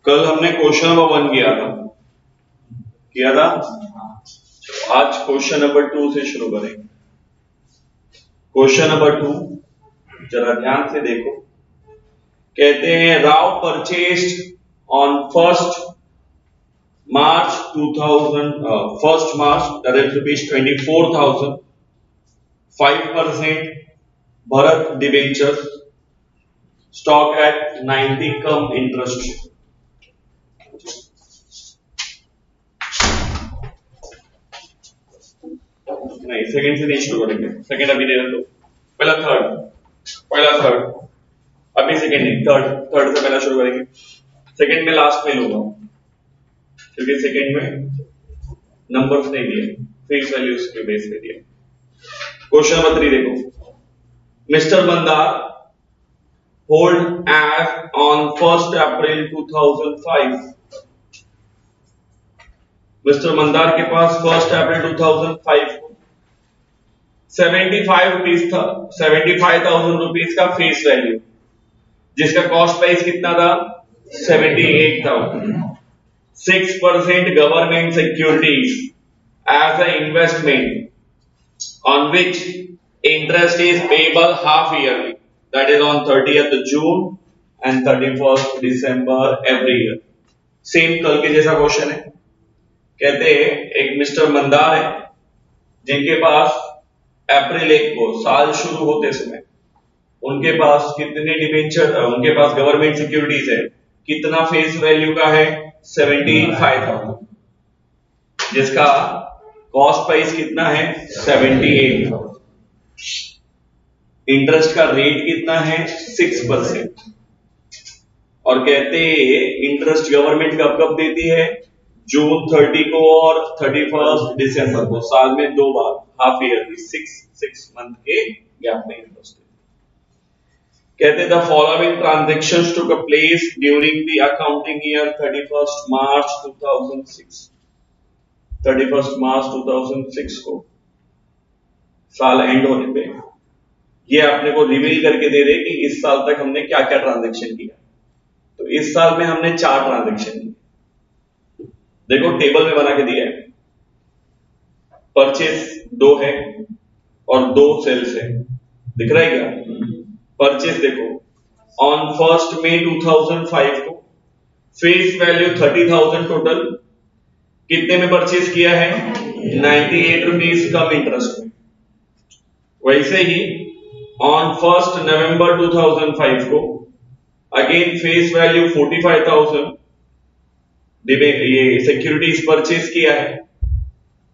कल हमने question number 1 किया था। आज क्वेश्चन नंबर 2 से शुरू करेंगे। क्वेश्चन नंबर 2 जरा ध्यान से देखो। कहते हैं Rao purchased on March 1st that is rupees 24,000 5% Bharat debentures stock at 90 cum interest। नहीं, सेकंड से नहीं शुरू करेंगे। सेकंड अभी दे दो। पहला थर्ड अभी सेकंड नहीं, थर्ड से पहला शुरू करेंगे। सेकंड में लास्ट में लूंगा क्योंकि सेकंड में नंबर्स नहीं दिए, फेस वैल्यूज के बेस पे दिए। क्वेश्चन नंबर 3 देखो। Mister Mandar hold as on 1st April 2005। Mister Mandar के पास 1st April 2005 को 75,000 रुपीज का फेस वैल्यू, जिसका कॉस्ट प्राइस कितना था 78,000। 6% government securities as an investment on which interest is payable half yearly, that is on 30th June and 31st December every year। Same कल के जैसा क्वेश्चन है। कहते हैं एक मिस्टर मंदार है जिनके पास अप्रैल 1 को साल शुरू होते समय उनके पास कितने डिबेंचर, उनके पास गवर्नमेंट सिक्योरिटीज है, कितना फेस वैल्यू का है 75,000, जिसका कॉस्ट प्राइस कितना है 78,000। इंटरेस्ट का रेट कितना है 6%। और कहते हैं इंटरेस्ट गवर्नमेंट कब कब देती है, जून 30 को और 31st दिसंबर को, साल में 2 बार, हाफ ईयरली, 6 मंथ के गैप में इंटरेस्ट। कहते the following transactions took place during the accounting year 31st March 2006। 31st March 2006 को साल एंड होने पे ये अपने को रिवील करके दे रहे कि इस साल तक हमने क्या क्या ट्रांजैक्शन किया। तो इस साल में हमने 4 ट्रांजैक्शन किए। देखो टेबल में बना के दिया है। परचेज 2 है और 2 सेल्स है, दिख रहा है क्या? परचेज देखो ऑन 1st May 2005 को फेस वैल्यू 30,000 टोटल, कितने में परचेज किया है 98 रुपीज कम इंटरेस्ट में। वैसे ही ऑन 1st November 2005 को अगेन फेस वैल्यू 45,000 ये सिक्योरिटीज परचेज किया है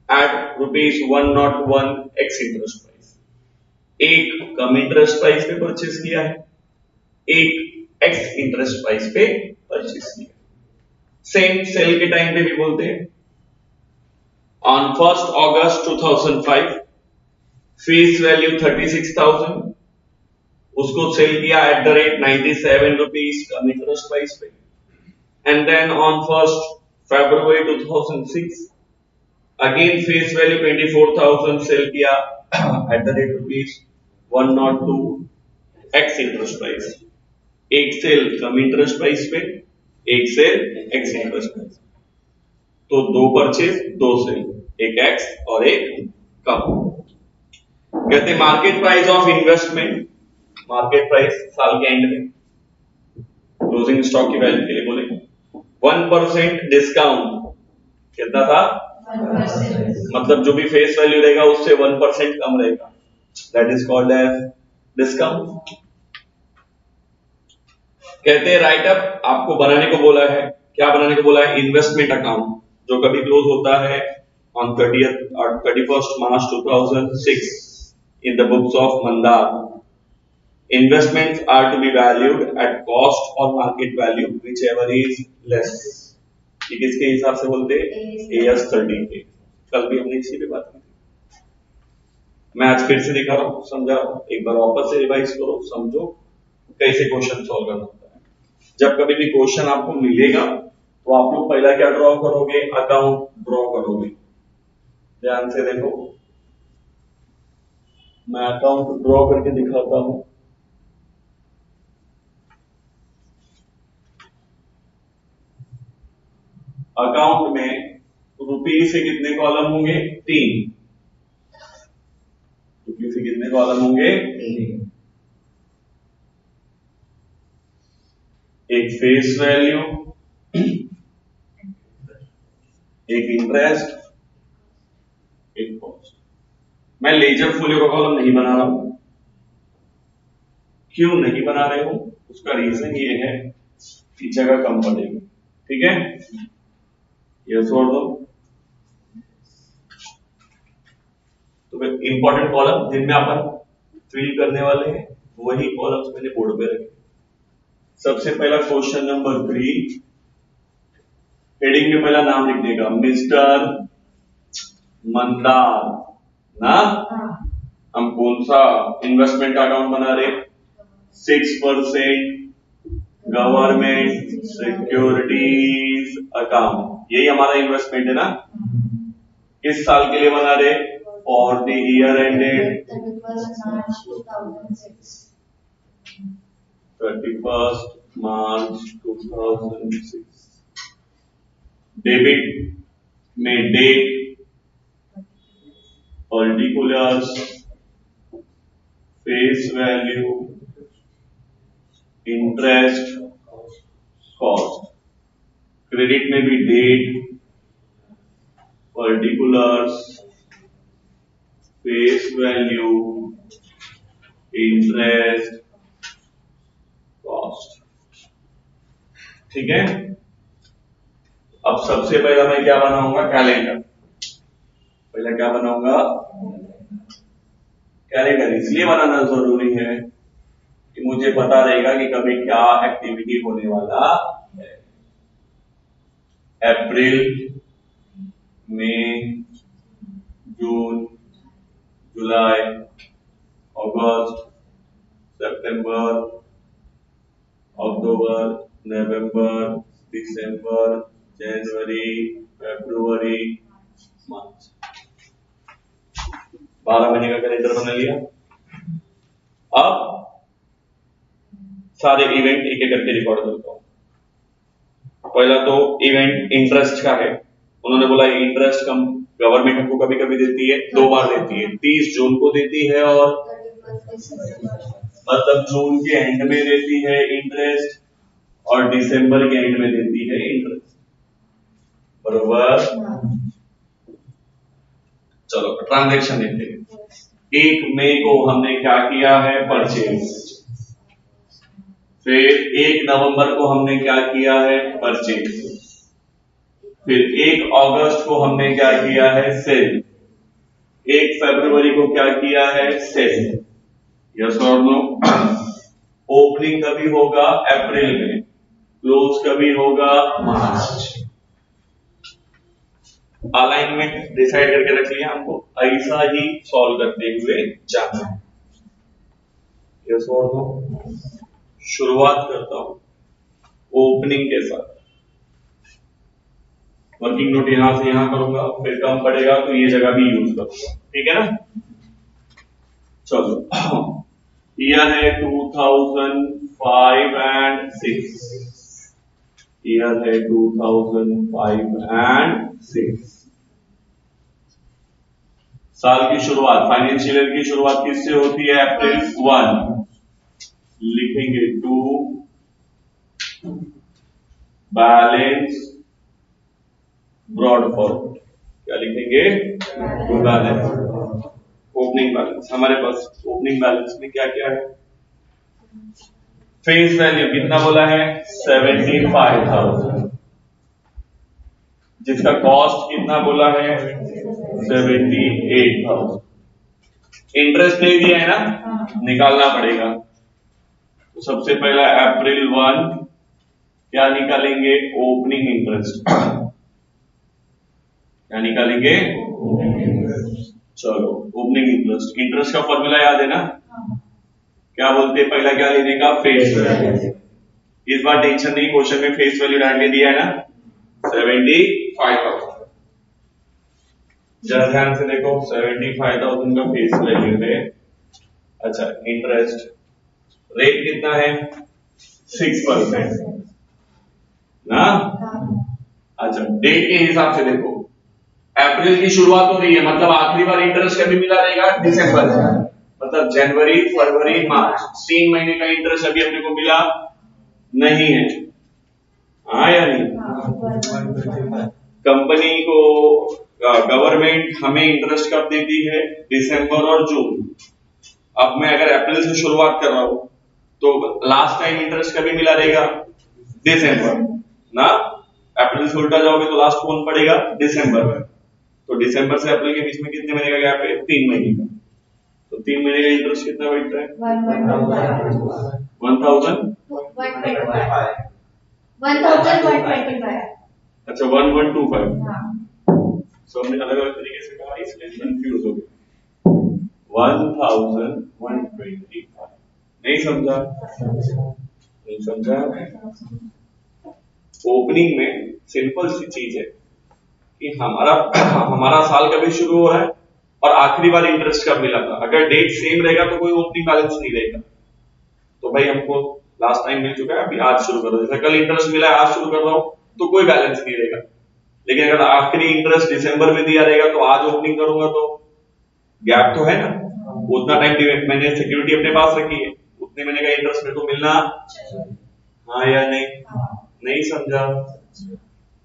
at rupees 101 ex interest price. एक कम इंटरेस्ट प्राइस पे परचेज किया है, एक एक्स इंटरेस्ट प्राइस पे परचेज किया। सेम सेल के टाइम पे भी बोलते हैं। On 1st August 2005 face value 36,000, उसको सेल किया at the rate 97 rupees cum interest price पे। And then on 1st February 2006 again face value 24,000 sell किया at the rate rupees 102 ex interest price. एक सेल कम इंटरेस्ट प्राइस पे, एक cell x interest price. तो 2 purchase 2 cell, एक x और एक कम। कहते market price of investment, market price साल के एंड में क्लोजिंग स्टॉक की वैल्यू के लिए बोलेंगे 1% डिस्काउंट। कितना था 1%। मतलब जो भी फेस वैल्यू रहेगा उससे 1% कम रहेगा, that is called as discount. कहते हैं राइट अप आपको बनाने को बोला है। क्या बनाने को बोला है? इन्वेस्टमेंट अकाउंट जो कभी क्लोज होता है on 31st March 2006 in the books of Mandar। Investments are to be valued at cost or market value whichever is less। ये किसके हिसाब से बोलते हैं? AS 13 के। कल भी हमने इसी पे बात की थी। मैं आज फिर से दिखा रहा हूँ, समझा रहा हूँ, एक बार वापस से रिवाइज करो, समझो कैसे क्वेश्चन सॉल्व करना होता है। जब कभी भी क्वेश्चन आपको मिलेगा तो आप लोग पहला क्या ड्रॉ करोगे? अकाउंट ड्रॉ करोगे। ध्यान से देखो, मैं अकाउंट ड्रॉ करके दिखाता हूं। अकाउंट में रुपीज से कितने कॉलम होंगे? 3। रुपीज से कितने कॉलम होंगे? 3। एक फेस वैल्यू, एक इंटरेस्ट, एक कॉस्ट। मैं लेजर फोलियो का कॉलम नहीं बना रहा हूं। क्यों नहीं बना रहे हो? उसका रीजन ये है कि जगह कम पड़ेगी। ठीक है, ये छोड़ दो। तो इंपॉर्टेंट कॉलम जिनमें अपन फिल करने वाले हैं वही कॉलम्स मैंने बोर्ड पे रखे। सबसे पहला क्वेश्चन नंबर 3, हेडिंग में पहला नाम लिखने का मिस्टर मंदार ना। हम कौन सा इन्वेस्टमेंट अकाउंट बना रहे? 6% गवर्नमेंट सिक्योरिटीज अकाउंट, यही हमारा इन्वेस्टमेंट है ना। किस साल के लिए बना रहे? For the year ended 31st March 2006। Debit में date, particulars, face value, interest, cost. Credit में भी date, particulars, face value, interest, cost. ठीक है। अब सबसे पहला मैं क्या बनाऊंगा? कैलेंडर। पहले क्या बनाऊंगा? कैलेंडर। इसलिए बनाना जरूरी है कि मुझे पता रहेगा कि कभी क्या एक्टिविटी होने वाला है। अप्रैल, मई, जून, जुलाई, अगस्त, सितंबर, अक्टूबर, नवंबर, दिसंबर, जनवरी, फरवरी, मार्च। 12 महीने का कैलेंडर बना लिया। अब सारे इवेंट एक एक करके रिकॉर्ड करता हूं। पहला तो इवेंट इंटरेस्ट का है। उन्होंने बोला इंटरेस्ट कम गवर्नमेंट हमको कभी कभी देती है, 2 बार देती है, 30 जून को देती है और मतलब जून के एंड में देती है इंटरेस्ट और दिसंबर के एंड में देती है इंटरेस्ट। बरोबर। चलो ट्रांजैक्शन देखते हैं। 1 मई को हमने क्या किया है? परचेज। फिर 1 नवंबर को हमने क्या किया है? परचेज। फिर 1 अगस्त को हमने क्या किया है? सेल। 1 फरवरी को क्या किया है? सेल। यस और नो? ओपनिंग कभी होगा? अप्रैल में। क्लोज कभी होगा? मार्च। अलाइनमेंट डिसाइड करके रख लिया, हमको ऐसा ही सॉल्व करते हुए जाना है। यस और नो? शुरुआत करता हूं ओपनिंग के साथ। वर्किंग नोट यहां से यहां करूंगा, फिर कम पड़ेगा तो ये जगह भी यूज करूंगा। ठीक है ना? चलो, ईयर है 2005 एंड 6। ईयर है 2005 एंड 6। साल की शुरुआत, फाइनेंशियल ईयर की शुरुआत किससे होती है? अप्रैल 1। लिखेंगे 2 बैलेंस ब्रॉड फॉरवर्ड। क्या लिखेंगे? 2 बैलेंस। ओपनिंग बैलेंस हमारे पास ओपनिंग बैलेंस में क्या क्या है? फेस वैल्यू कितना बोला है? 75,000। जिसका कॉस्ट कितना बोला है? 78,000। इंटरेस्ट नहीं दिया है ना, निकालना पड़ेगा। तो सबसे पहला अप्रैल 1 क्या निकालेंगे? Opening interest. क्या निकालेंगे? चलो, ओपनिंग इंटरेस्ट। इंटरेस्ट का फॉर्मूला याद है ना? क्या बोलते हैं? पहला क्या लेने का? Face value. इस बार टेंशन नहीं, क्वेश्चन में फेस वैल्यू डाल के दिया है ना, 75,000। जरा ध्यान से देखो, 75,000 का फेस वैल्यू है। अच्छा, इंटरेस्ट रेट कितना है? 6% ना। अच्छा, डेट के हिसाब से देखो, अप्रैल की शुरुआत हो रही है, मतलब आखिरी बार इंटरेस्ट कभी मिला रहेगा? दिसंबर में। मतलब जनवरी, फरवरी, मार्च, 3 महीने का इंटरेस्ट अभी अपने को मिला नहीं है। हाँ या नहीं? कंपनी को गवर्नमेंट हमें इंटरेस्ट कब देती है? दिसंबर और जून। अब मैं अगर अप्रैल से शुरुआत कर रहा हूं तो लास्ट टाइम इंटरेस्ट कभी मिला रहेगा? दिसंबर ना। अप्रैल से उल्टा जाओगे तो लास्ट कौन पड़ेगा? दिसंबर में। तो दिसंबर से अप्रैल के बीच में कितने महीने का गैप है? 3 महीने का। तो 3 महीने का इंटरेस्ट कितना बैठता है? 1125। अच्छा, 1125। सो हमने अलग अलग तरीके से कहा इसलिए कंफ्यूज हो गए। 1125 नहीं समझा? नहीं समझा? ओपनिंग में सिंपल सी चीज है कि हमारा साल कभी शुरू हो रहा है और आखिरी बार इंटरेस्ट कब मिला था। अगर डेट सेम रहेगा तो कोई ओपनिंग बैलेंस नहीं रहेगा। तो भाई हमको लास्ट टाइम मिल चुका है, अभी आज शुरू कर रहा हूं। जैसे कल इंटरेस्ट मिला है, आज शुरू कर रहा हूं तो कोई बैलेंस नहीं रहेगा। लेकिन अगर आखिरी इंटरेस्ट दिसंबर में दिया रहेगा तो आज ओपनिंग करूंगा तो गैप तो है ना, उतना टाइम मैंने सिक्योरिटी अपने पास रखी है, उतने महीने का इंटरेस्ट मेरे को मिलना। हाँ या नहीं? नहीं समझा?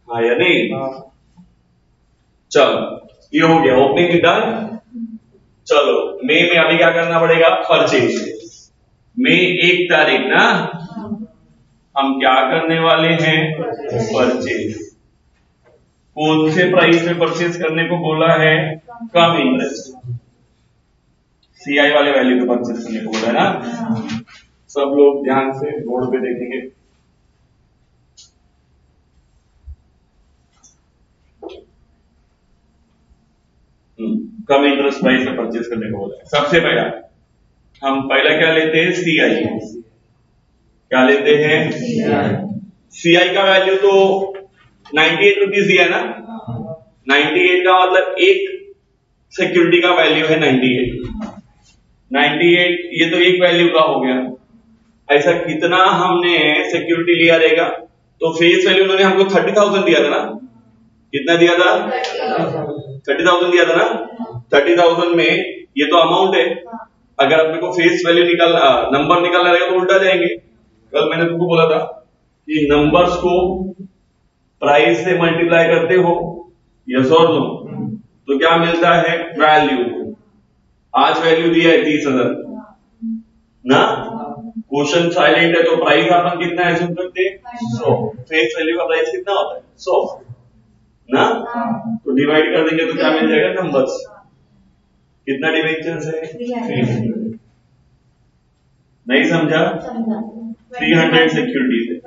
हाँ या नहीं? चलो, ये हो गया ओपनिंग डन। चलो, मई में अभी क्या करना पड़ेगा? परचेज। मई 1 तारीख ना, हम क्या करने वाले हैं? परचेज। कौन से प्राइस में परचेज करने को बोला है? कम इंटरेस्ट, सीआई वाले वैल्यू पे परचेज करने को बोला है ना। सब लोग ध्यान से बोर्ड पे देखेंगे। कम इंटरेस्ट प्राइस में परचेज करने को बोला है। सबसे पहला हम क्या लेते हैं? सीआई। क्या लेते हैं? सीआई का वैल्यू तो 98 रुपीज दिया है ना। 98 का मतलब एक सिक्योरिटी का वैल्यू है 98। 98 ये तो एक वैल्यू का हो गया। ऐसा कितना हमने सिक्योरिटी लिया रहेगा? तो फेस वैल्यू उन्होंने हमको 30,000 दिया था ना। कितना दिया था? 30,000 दिया था ना। 30,000 में ये तो अमाउंट है। अगर अपने को फेस वैल्यू निकालना, नंबर निकालना रहेगा तो उल्टा जाएंगे। कल मैंने तुमको बोला था कि नंबर्स को प्राइस से मल्टीप्लाई करते हो, यस और नो, तो क्या मिलता है? वैल्यू। आज वैल्यू दिया है 30,000 ना। क्वेश्चन साइलेंट है तो प्राइस अपन कितना है सुन सकते हैं? 100। फेस वैल्यू का प्राइस कितना होता है? 100 ना। तो डिवाइड कर देंगे तो क्या मिल जाएगा? नंबर्स। कितना डिवेंचर्स है? 300। नहीं समझा? 300 सिक्योरिटीज है।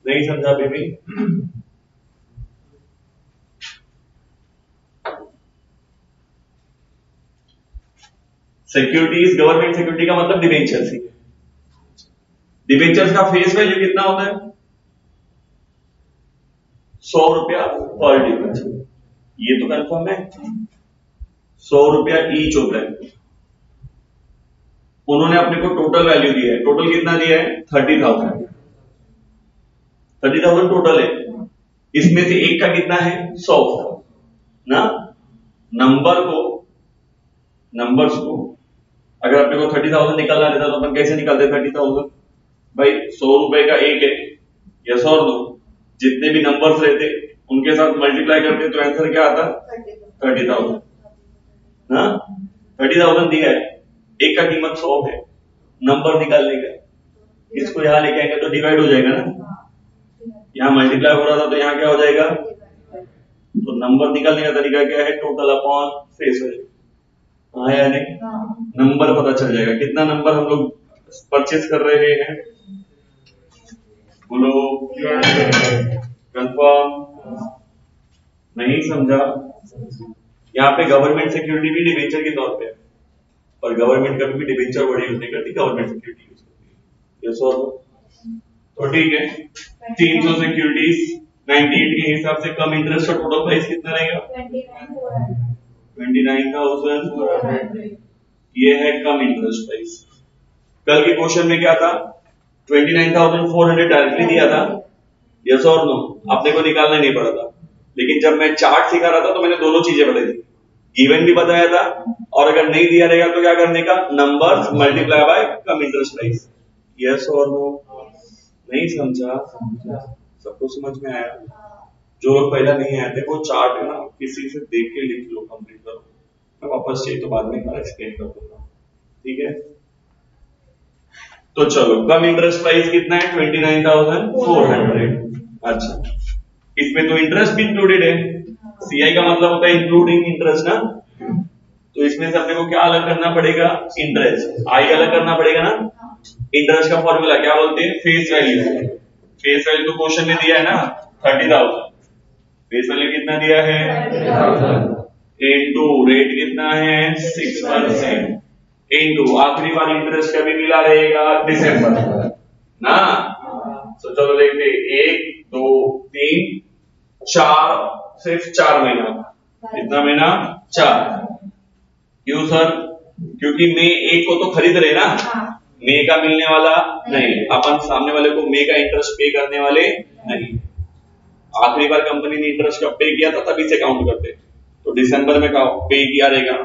नहीं समझा बेबी? सिक्योरिटीज, गवर्नमेंट सिक्योरिटी का मतलब डिवेंचर्स ही है। डिवेंचर्स का फेस वैल्यू कितना होता है? 100 रुपया पर डिवेंचर। ये तो कंफर्म है। 100 रुपया ईच होता है। उन्होंने अपने को टोटल वैल्यू दिया है। टोटल कितना दिया है? 30,000। 30,000 टोटल है। इसमें से एक का कितना है? 100 ना। नंबर्स को अगर अपने को 30,000 निकालना रहता तो अपन कैसे निकालते? 30,000 भाई 100 रुपए का एक है, यस और नो। जितने भी नंबर्स रहते उनके साथ मल्टीप्लाई करते तो आंसर क्या आता? 30,000 ना। 30,000 दिया है, एक का कीमत 100 है। नंबर निकालने का, इसको यहां लेके आएंगे तो डिवाइड हो जाएगा ना। यहाँ मल्टीप्लाई हो रहा था तो यहाँ क्या हो जाएगा? तो नंबर निकालने का तरीका क्या है? Total upon face value. हाँ या नहीं? नंबर पता चल जाएगा कितना नंबर हम लोग परचेज कर रहे हैं। बोलो कंफर्म? नहीं समझा? यहाँ पे गवर्नमेंट सिक्योरिटी भी डिवेंचर के तौर पे है, और गवर्नमेंट कभी भी डिवेंचर वर्ड यूज नहीं करती, गवर्नमेंट सिक्योरिटी यूज करती है। यस और तो ठीक है। 300 सिक्योरिटीज 98 के हिसाब से कम इंटरेस्ट और टोटल प्राइस कितना रहेगा? 29,400। ये है कम इंटरेस्ट प्राइस। कल के क्वेश्चन में क्या था? 29,400 डायरेक्टली दिया था, यस और नो? अपने को निकालना नहीं पड़ा था, लेकिन जब मैं चार्ट सिखा रहा था तो मैंने दोनों चीजें बताई थी, गिवन भी बताया था, और अगर नहीं दिया रहेगा तो क्या करने का, numbers multiply by come interest price. Yes और नो? नहीं समझा? सबको समझ में आया? जो लोग पहला नहीं आए थे वो चार्ट है ना किसी से देख के लिख लो, कंप्लीट करो। मैं वापस चाहिए तो बाद में एक्सप्लेन कर दूंगा, ठीक है? तो चलो, कम इंटरेस्ट प्राइस कितना है? 29,400। अच्छा, इसमें तो इंटरेस्ट भी इंक्लूडेड है। सीआई का मतलब होता है इंक्लूडिंग इंटरेस्ट ना, तो इसमें से अपने को क्या अलग करना पड़ेगा? इंटरेस्ट। आई अलग करना पड़ेगा ना। इंटरेस्ट का फॉर्मूला क्या बोलते हैं? Face value. फेस वैल्यू तो क्वेश्चन में दिया है ना, 30,000। फेस वैल्यू कितना दिया है? 30,000 इंटू रेट कितना है? 6% इंटू आखिरी बार इंटरेस्ट कभी मिला रहेगा? दिसंबर ना। तो चलो देखते, 1 2 3 4, सिर्फ 4 महीना। कितना महीना? 4। क्यों सर? क्योंकि मई 1 को तो खरीद रहे ना, मई का मिलने वाला नहीं, अपन सामने वाले को मई का इंटरेस्ट पे करने वाले नहीं। आखिरी बार कंपनी ने इंटरेस्ट कब पे किया था तभी से काउंट करते, तो दिसंबर में पे किया रहेगा,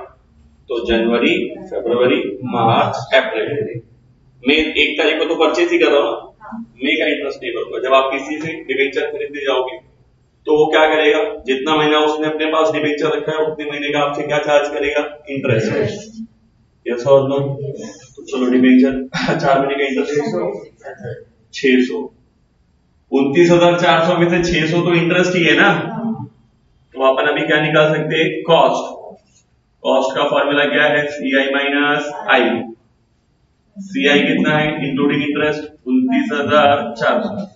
तो जनवरी फरवरी मार्च अप्रैल, मई 1 तारीख को तो परचेज ही कर रहा हूं ना, मई का इंटरेस्ट नहीं भरूंगा। जब आप किसी से डिबेंचर खरीदने जाओगे तो वो क्या करेगा, जितना महीना उसने अपने पास डिबेंचर रखा है उतने महीने का आपसे क्या चार्ज करेगा? इंटरेस्ट। यस और नो? तो चलो डिबेंचर 4 महीने का इंटरेस्ट 600, 29,400 में से 600 तो इंटरेस्ट ही है ना, तो अपन अभी क्या निकाल सकते हैं? कॉस्ट। कॉस्ट का फॉर्मूला क्या है? सीआई माइनस आई। सीआई कितना है इंक्लूडिंग इंटरेस्ट? 29,400।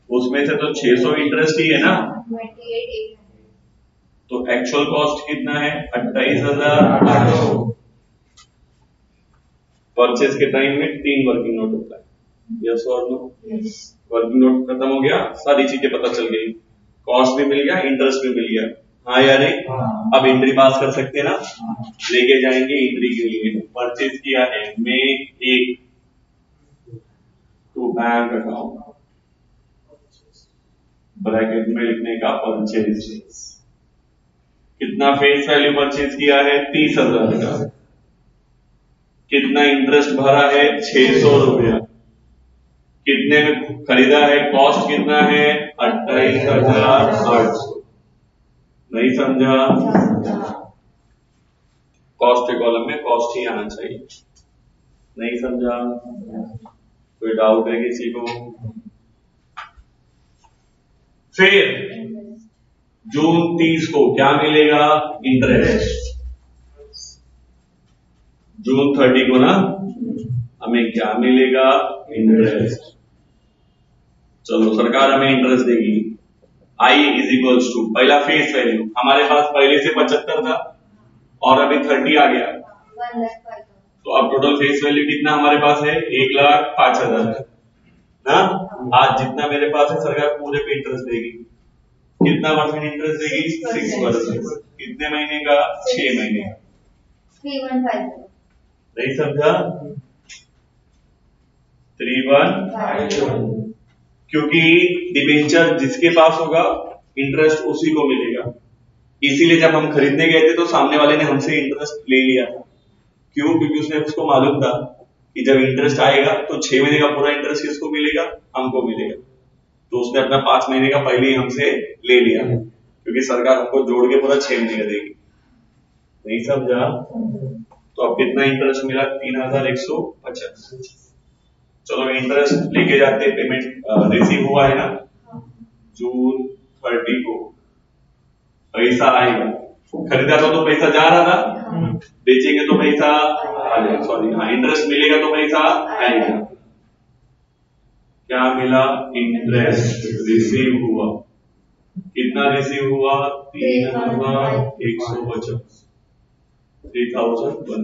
उसमें से तो 600 इंटरेस्ट ही है ना, तो एक्चुअल कॉस्ट कितना है? 28,800। परचेज के टाइम में 3 वर्किंग नोट होता है। यस और नो? वर्किंग नोट खत्म हो गया, सारी चीजें पता चल गई, कॉस्ट भी मिल गया, इंटरेस्ट भी मिल गया। हाँ या नहीं? अब एंट्री पास कर सकते हैं ना, लेके जाएंगे एंट्री के लिए। परचेज किया है मई 1 टू बैंक अकाउंट, ब्रैकेट में लिखने का परचेज। कितना फेस वैल्यू परचेज किया है? 30,000 का। कितना इंटरेस्ट भरा है? 600 रुपया। कितने में खरीदा है? कॉस्ट कितना है? 28,800। नहीं समझा? कॉस्ट के कॉलम में कॉस्ट ही आना चाहिए। नहीं समझा? कोई डाउट है किसी को? फिर जून 30 को क्या मिलेगा? इंटरेस्ट। जून 30 को ना हमें क्या मिलेगा? इंटरेस्ट। चलो, सरकार हमें इंटरेस्ट देगी। आई इज इक्वल्स टू, पहला फेस वैल्यू हमारे पास पहले से 75 था और अभी 30 आ गया, तो अब टोटल फेस वैल्यू कितना हमारे पास है? 1,05,000 ना। आज जितना मेरे पास है सरकार पूरे पे इंटरेस्ट देगी। कितना परसेंट इंटरेस्ट देगी? 6%। कितने महीने का? 6 महीने का। 3150। नहीं समझा? 3150। क्योंकि डिबेंचर जिसके पास होगा इंटरेस्ट उसी को मिलेगा, इसीलिए जब हम खरीदने गए थे तो सामने वाले ने हमसे इंटरेस्ट ले लिया था। क्यों? क्योंकि उसको मालूम था कि जब इंटरेस्ट आएगा तो 6 महीने का पूरा इंटरेस्ट किसको मिलेगा? हमको मिलेगा, तो उसने अपना 5 महीने का पहले ही हमसे ले लिया, क्योंकि सरकार हमको जोड़ के पूरा 6 महीने का देगी। नहीं समझा? तो अब कितना इंटरेस्ट मिला? 3,150। चलो इंटरेस्ट लेके जाते, पेमेंट रिसीव हुआ है ना जून 30 को, पैसा आएगा। खरीदा था तो पैसा जा रहा था, बेचेंगे तो पैसा आ जाएगा, सॉरी हाँ, इंटरेस्ट मिलेगा तो पैसा आएगा। क्या मिला? इंटरेस्ट रिसीव हुआ। कितना रिसीव हुआ? 3,150। 3,150।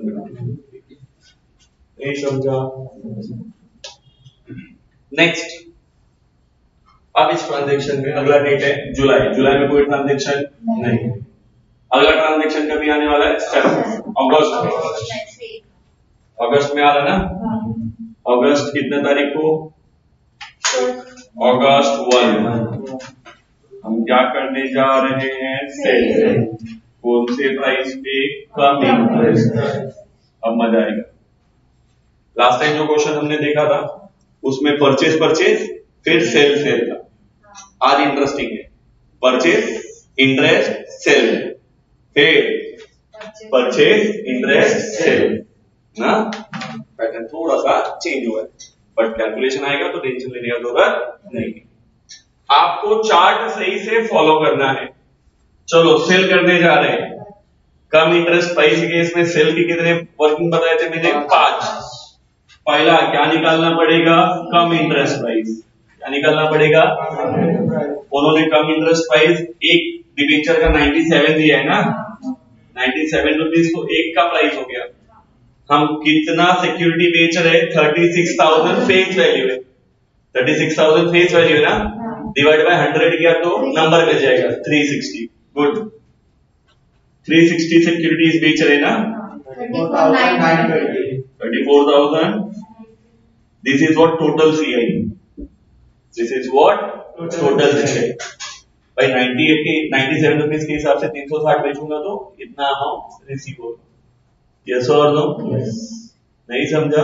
नहीं समझा? नेक्स्ट, अब इस ट्रांजेक्शन में अगला डेट है जुलाई। जुलाई में कोई ट्रांजेक्शन नहीं। अगला ट्रांजेक्शन कभी आने वाला है? अगस्त में। अगस्त में आ रहा ना। अगस्त कितने तारीख को? अगस्त 1 हम क्या करने जा रहे हैं? सेल। कौन से प्राइस पे? कम इंटरेस्ट। अब मजा आएगा। लास्ट टाइम जो क्वेश्चन हमने देखा था उसमें परचेज फिर सेल था। आज इंटरेस्टिंग है, परचेज इंटरेस्ट सेल फिर परचेज इंटरेस्ट सेल ना। पैटर्न थोड़ा सा चेंज हुआ है बट कैलकुलेशन आएगा तो टेंशन लेने की जरूरत नहीं। आपको चार्ट सही से फॉलो करना है। चलो सेल करने जा रहे हैं। कम इंटरेस्ट प्राइस के केस में सेल के कितने वर्किंग बताए थे मैंने? 5। पहला क्या निकालना पड़ेगा? कम इंटरेस्ट प्राइस। क्या निकालना पड़ेगा? उन्होंने कम इंटरेस्ट प्राइस एक डिबेंचर का 97 दिया है ना, 97 रुपीज तो एक का प्राइस हो गया। हम कितना सिक्योरिटी बेच रहे? 36,000 फेस वैल्यू है। 36,000 फेस वैल्यू है ना, डिवाइड बाय 100 किया तो नंबर मिल जाएगा 360। गुड, 360 सिक्योरिटीज बेच रहे ना, 34,000। This is what total CI, this is what total CI। भाई 98 के 97 रुपीज के हिसाब से 360 बेचूंगा तो इतना अमाउंट रिसीव होगा। यस और नो? नहीं समझा?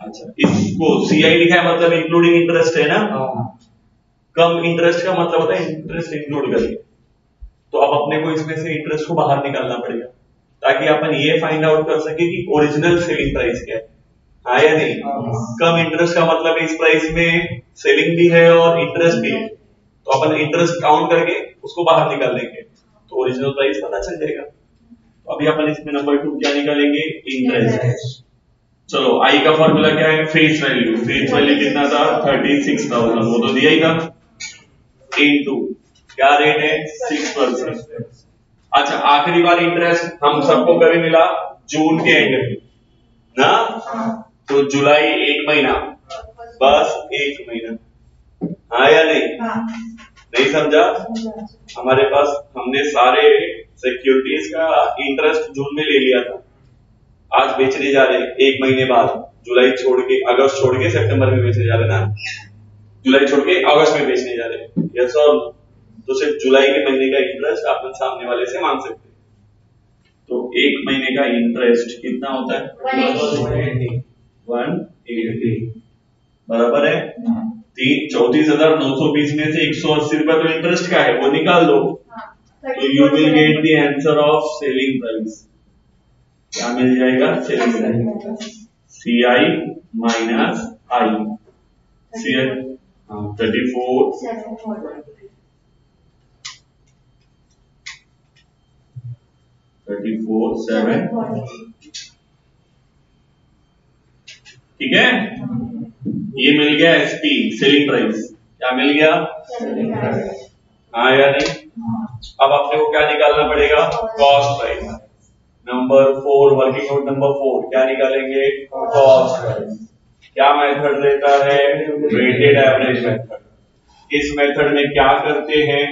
अच्छा, इसको CI लिखा है मतलब इंक्लूडिंग इंटरेस्ट है ना। कम इंटरेस्ट का मतलब होता है इंटरेस्ट इंक्लूड करके। तो अब अपने को इसमें से इंटरेस्ट को बाहर निकालना पड़ेगा ताकि अपन ये फाइंड आउट कर सके कि ओरिजिनल सेलिंग प्राइस क्या है। हाँ या नहीं? कम इंटरेस्ट का मतलब इस प्राइस में सेलिंग भी है और इंटरेस्ट भी है, तो अपन इंटरेस्ट काउंट करके उसको बाहर निकाल लेंगे तो ओरिजिनल प्राइस पता चल जाएगा। तो अभी अपन इसमें नंबर 2 क्या निकालेंगे? इंटरेस्ट। चलो आई का फॉर्मूला क्या है? Face value. फेस वैल्यू कितना था? 36,000, वो तो दिया ही था, इनटू क्या रेट है? 6%। अच्छा, आखिरी बार इंटरेस्ट हम सबको कभी मिला? जून के एंड में ना, तो जुलाई 1 महीना, बस 1 महीना। हाँ या नहीं? नहीं समझा? हमारे पास हमने सारे सिक्योरिटीज का इंटरेस्ट जून में ले लिया था, आज बेचने जा रहे हैं 1 महीने बाद, जुलाई छोड़ के, अगस्त छोड़ के सितंबर में बेचने जा रहे हैं ना, जुलाई छोड़ के अगस्त में बेचने जा रहे हैं। यस और? तो सिर्फ जुलाई के महीने का इंटरेस्ट अपन सामने वाले से मांग सकते हैं। तो 1 महीने का इंटरेस्ट कितना होता है? 180 बराबर है 34,920 में से 180 रुपए तो इंटरेस्ट का है, वो निकाल दो। तो you will get the answer of selling price. क्या मिल जाएगा? Selling price CI minus I। CI 34,740। ठीक है, ये मिल गया SP सेलिंग प्राइस। क्या मिल गया? हाँ या नहीं? अब अपने को क्या निकालना पड़ेगा? Cost price. Number 4, working note number 4 क्या निकालेंगे? Cost price. क्या मेथड रहता है? Weighted average method. इस मेथड में क्या करते हैं?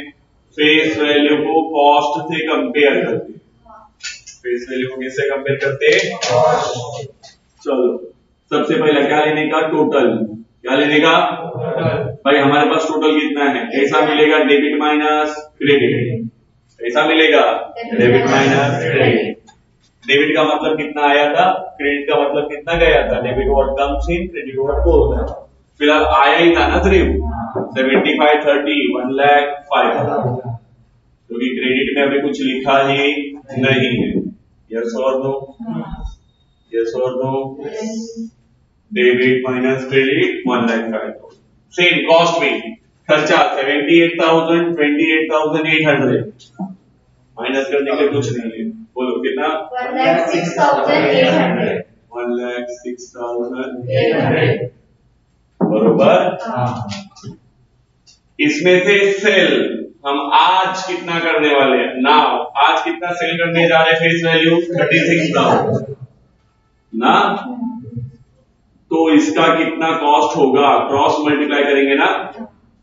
फेस वैल्यू को कॉस्ट से कंपेयर करते हैं। फेस वैल्यू को किससे कंपेयर करते हैं? चलो, सबसे पहले क्या लेने का? टोटल। क्या लेने का? भाई हमारे पास टोटल कितना है? कैसा मिलेगा? Debit minus credit. कैसा मिलेगा? Debit minus credit. डेबिट का मतलब कितना आया था, क्रेडिट का मतलब कितना गया था। Debit what comes in, credit what goes out. फिलहाल आया ही था ना सिर्फ 75 30 1,05,000, क्योंकि क्रेडिट में अभी कुछ लिखा ही नहीं है। यस और नो? यस और no? Debit minus credit 1,05,000। Same cost में खर्चा 78,000 28,800 माइनस करने के कुछ नहीं है। बोलो कितना? 1,06,800। 1,06,800 बरोबर। इसमें से सेल हम आज कितना करने वाले हैं? नाउ आज कितना सेल करने जा रहे हैं? फेस वैल्यू 36,000 ना, तो इसका कितना कॉस्ट होगा? क्रॉस मल्टीप्लाई करेंगे ना,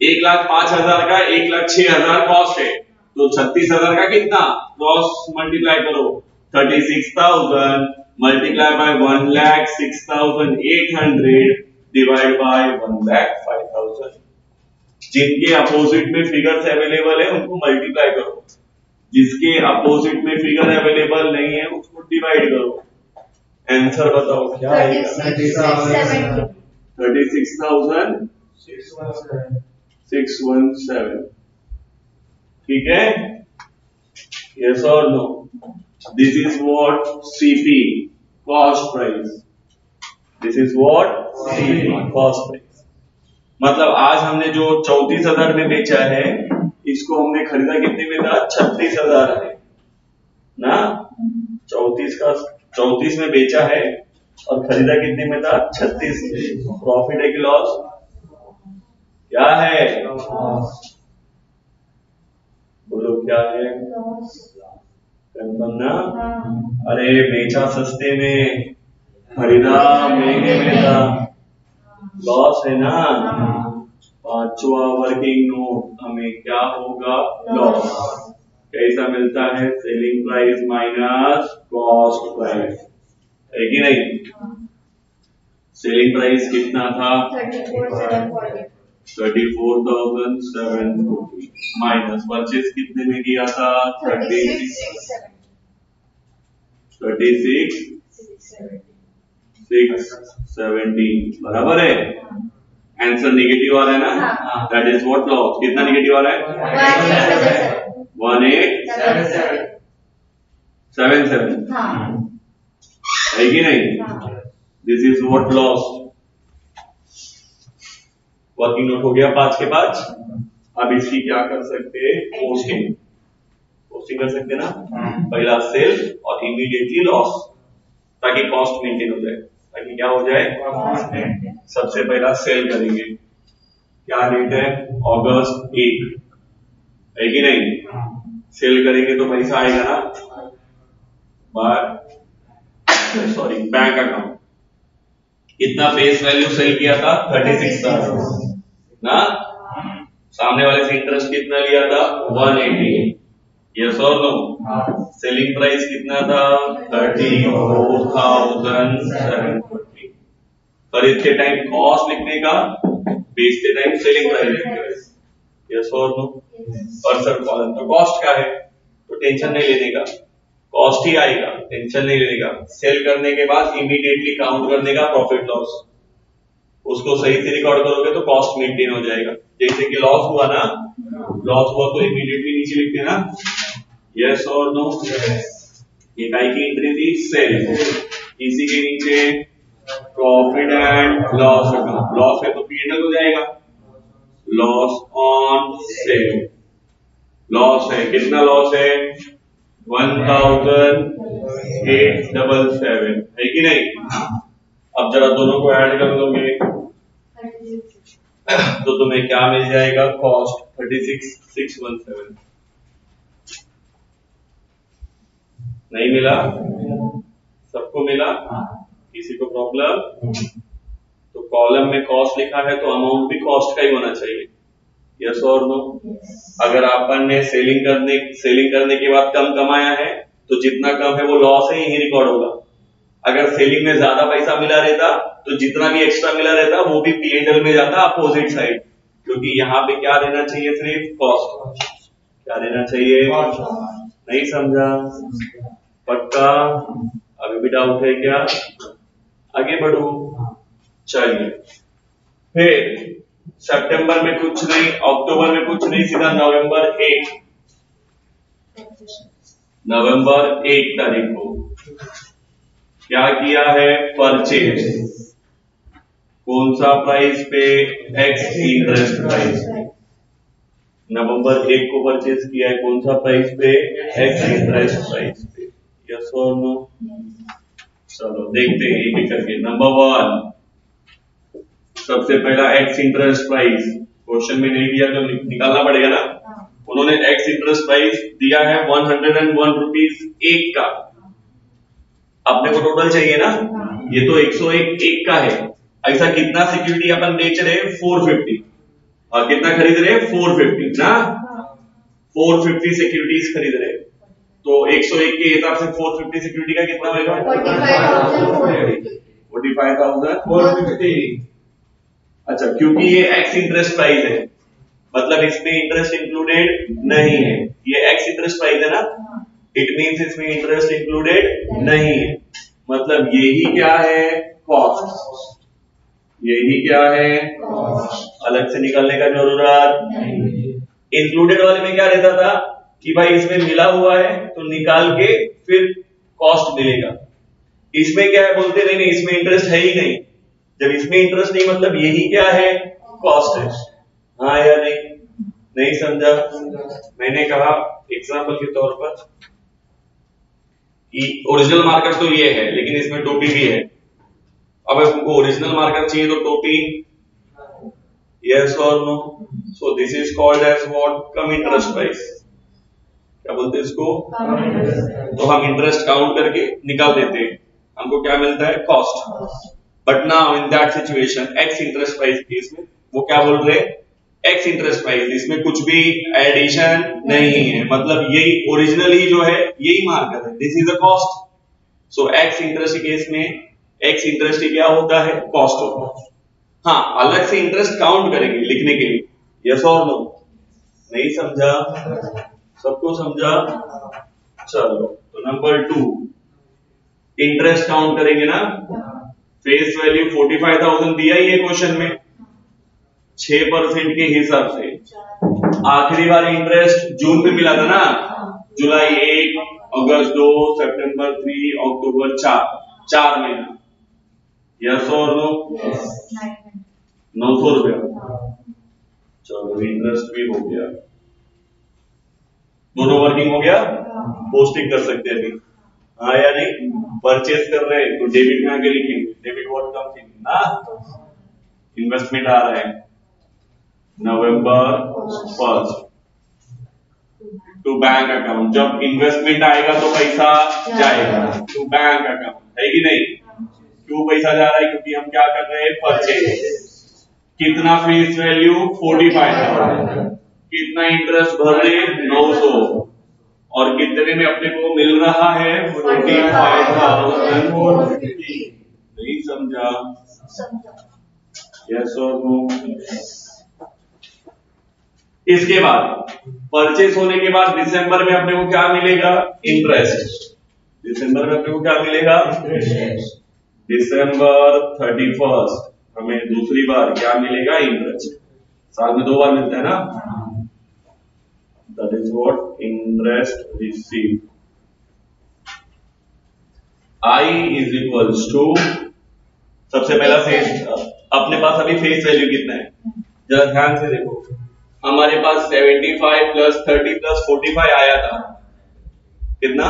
1,05,000 का 1,06,000 कॉस्ट है, तो 36,000 का कितना? क्रॉस मल्टीप्लाई करो, 36,000 मल्टीप्लाई बाय 1,06,800 डिवाइड बाय 1,05,000। जिनके अपोजिट में फिगर्स अवेलेबल है उनको मल्टीप्लाई करो, जिसके अपोजिट में फिगर अवेलेबल नहीं है उसको डिवाइड करो। आंसर बताओ क्या आएगा? 36,617। ठीक है, यस और no? This is what CP, cost price. This is what CP, cost price. मतलब आज हमने जो 34,000 में बेचा है, इसको हमने खरीदा कितने में था? 36,000 है ना। 34 में बेचा है और खरीदा कितने में था? 36 में। प्रॉफिट है कि लॉस? क्या है? बोलो क्या है? कंफर्म ना? अरे बेचा सस्ते में, खरीदा महंगे में था, लॉस है ना। पांचवा वर्किंग नोट हमें क्या होगा? लॉस। कैसा मिलता है? Selling price minus cost price, है कि नहीं? सेलिंग प्राइस कितना था? 34,740 माइनस परचेज कितने में किया था? 36,617 बराबर है। आंसर नेगेटिव आ रहा है ना? That is what loss. कितना नेगेटिव आ रहा है? 1877 है कि नहीं? This is what loss. Working note हो गया 5 के 5। अब इसकी क्या कर सकते हैं? पोस्टिंग। पोस्टिंग कर सकते ना, पहला सेल और इमीडिएटली लॉस, ताकि कॉस्ट मेंटेन हो जाए। ताकि क्या हो जाए? सबसे पहला सेल करेंगे। क्या डेट है? अगस्त 1, है कि नहीं? सेल करेंगे तो पैसा आएगा ना बैंक अकाउंट। कितना फेस वैल्यू सेल किया था? 36,000 ना। सामने वाले से इंटरेस्ट कितना लिया था? 180। यस और नो? सेलिंग प्राइस कितना था? 34,740। खरीदते टाइम कॉस्ट लिखने का, बेचते टाइम सेलिंग प्राइस लिखने का। यस और नो? पर्सन कॉलम तो कॉस्ट का है, तो टेंशन नहीं लेने का, कॉस्ट ही आएगा, टेंशन नहीं लेने का। सेल करने के बाद इमीडिएटली काउंट करने का प्रॉफिट लॉस, उसको सही से रिकॉर्ड करोगे तो कॉस्ट मेंटेन हो जाएगा। जैसे कि लॉस हुआ ना, लॉस हुआ तो इमीडिएटली नीचे लिख देना। यस और नो? इकाई की एंट्री थी सेल, इसी के नीचे profit and loss account. Loss है तो P&L हो जाएगा, लॉस ऑन सेल। लॉस है, कितना लॉस है? 1,877, है कि नहीं? अब जरा दोनों को ऐड कर लोगे तो तुम्हें क्या मिल जाएगा? कॉस्ट 36,617। नहीं मिला? सबको मिला? किसी को प्रॉब्लम? तो कॉलम में कॉस्ट लिखा है तो अमाउंट भी कॉस्ट का ही होना चाहिए। यस और नो? अगर अपन ने सेलिंग करने के बाद कम कमाया है तो जितना कम है वो लॉस है, यही रिकॉर्ड होगा। अगर सेलिंग में ज्यादा पैसा मिला रहता तो जितना भी एक्स्ट्रा मिला रहता वो भी P&L में जाता अपोजिट साइड, क्योंकि यहाँ पे क्या रहना चाहिए? सिर्फ कॉस्ट। क्या रहना चाहिए? नहीं समझा? पक्का? अभी भी डाउट है क्या? आगे बढ़ो। चलिए, फिर सितंबर में कुछ नहीं, अक्टूबर में कुछ नहीं, सीधा नवंबर 1 तारीख को क्या किया है? परचेज। कौन सा प्राइस पे? X interest price. नवंबर 1 को परचेज किया है, कौन सा प्राइस पे? एक्स इंटरेस्ट प्राइस पे। यस और नो? चलो देखते हैं एक एक करके। नंबर 1, सबसे पहला एक्स इंटरेस्ट प्राइस। क्वेश्चन में नहीं दिया तो निकालना पड़ेगा ना। उन्होंने एक्स इंटरेस्ट प्राइस दिया है 101 रुपीज एक का। अपने को टोटल चाहिए ना, ये तो 101 एक का है। ऐसा कितना सिक्योरिटी अपन बेच रहे हैं? 450। और कितना खरीद रहे हैं? 450 ना। 450 सिक्योरिटीज खरीद रहे हैं, तो 101 के हिसाब से 450 सिक्योरिटी का कितना होगा? 45,450। अच्छा, क्योंकि ये एक्स इंटरेस्ट प्राइस है मतलब इसमें इंटरेस्ट इंक्लूडेड नहीं है, ये एक्स इंटरेस्ट प्राइस है ना, इट मींस इसमें इंटरेस्ट इंक्लूडेड नहीं है, मतलब यही क्या है, कॉस्ट। यही क्या है, अलग से निकालने का जरूरत। इंक्लूडेड वाले में क्या रहता था कि भाई इसमें मिला हुआ है तो निकाल के फिर कॉस्ट मिलेगा, इसमें क्या है, बोलते नहीं नहीं इसमें इंटरेस्ट है ही नहीं, जब इसमें इंटरेस्ट नहीं मतलब यही क्या है, कॉस्ट है। हाँ या नहीं, नहीं समझा? मैंने कहा एग्जाम्पल के तौर पर कि ओरिजिनल मार्कर तो ये है लेकिन इसमें टोपी भी है, अब हमको ओरिजिनल मार्कर चाहिए तो टोपी, यस और no, so this is called as what, cum interest price. क्या बोलते हैं इसको, तो हम इंटरेस्ट काउंट करके निकाल देते हैं, हमको क्या मिलता है, cost. But now in that situation x interest price case में वो क्या बोल रहे हैं, एक्स इंटरेस्ट प्राइस, इसमें कुछ भी एडिशन नहीं है, मतलब यही ओरिजिनल ही जो है यही मार्कर है, this is a cost. So x interest case में एक्स इंटरेस्ट क्या होता है, कॉस्ट होता है। हाँ, अलग से इंटरेस्ट काउंट करेंगे लिखने के लिए, यस और नो, नहीं समझा? सबको समझा? चलो तो नंबर 2 इंटरेस्ट काउंट करेंगे ना, फेस वैल्यू 45,000 दिया ही है क्वेश्चन में, 6% के हिसाब से। आखिरी बार इंटरेस्ट जून में मिला था ना, जुलाई 1, अगस्त 2, सितंबर 3, अक्टूबर 4, 4 महीना, यस और नो, 900 रुपया। चलो इंटरेस्ट भी हो गया, दोनों वर्किंग हो गया, पोस्टिंग कर सकते हैं अभी। हाँ या नहीं, परचेस कर रहे हैं तो डेबिट में आगे लिखेंगे, डेबिट व्हाट कम्स इन ना, इन्वेस्टमेंट आ रहा है नवंबर 1 टू बैंक अकाउंट, जब इन्वेस्टमेंट आएगा तो पैसा जाएगा टू बैंक अकाउंट, है कि नहीं? क्यों पैसा जा रहा है, क्योंकि हम क्या कर रहे हैं, परचेस। कितना फेस वैल्यू 45,000, कितना इंटरेस्ट भर रहे हैं 900, और कितने में अपने को मिल रहा है 45,450। नहीं समझा? यस और नो? इसके बाद परचेस होने के बाद दिसंबर में अपने को क्या मिलेगा, इंटरेस्ट। दिसंबर में अपने को क्या मिलेगा, दिसंबर 31 हमें दूसरी बार क्या मिलेगा, इंटरेस्ट। साल में 2 बार मिलता है ना, that is what interest receive. I is equals to, सबसे पहला फेस, अपने पास अभी फेस वैल्यू कितना है, जरा ध्यान से देखो, हमारे पास 75 प्लस 30 प्लस 45 आया था, कितना,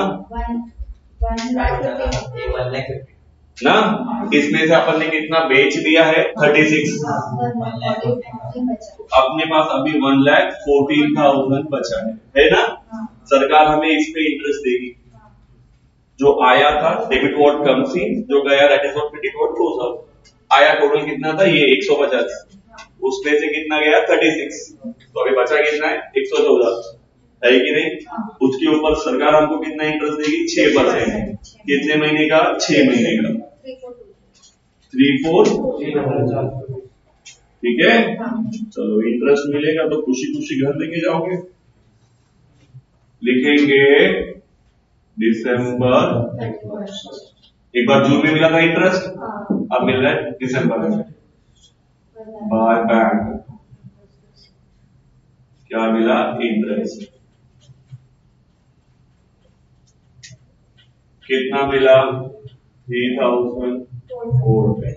1,50,000 ना, इसमें से अपन ने कितना बेच दिया है, 36, अपने पास अभी 1,14,000 बचा है ना? सरकार हमें इस पे इंटरेस्ट देगी, जो आया था डेबिट व्हाट कम्स इन, जो गया that is what credit what goes out. आया टोटल कितना था, ये 150, उसमें से कितना गया 36, तो अभी बचा कितना है 114, है कि नहीं? उसके ऊपर सरकार हमको कितना इंटरेस्ट देगी, 6%, कितने महीने का, 6 महीने का, 3-4, ठीक है। चलो इंटरेस्ट मिलेगा तो खुशी खुशी घर लेके जाओगे, लिखेंगे दिसंबर, एक बार जून में मिला था इंटरेस्ट, अब मिल रहा है दिसंबर में, बाय बैंक क्या मिला, इंटरेस्ट। कितना मिला, 3,420,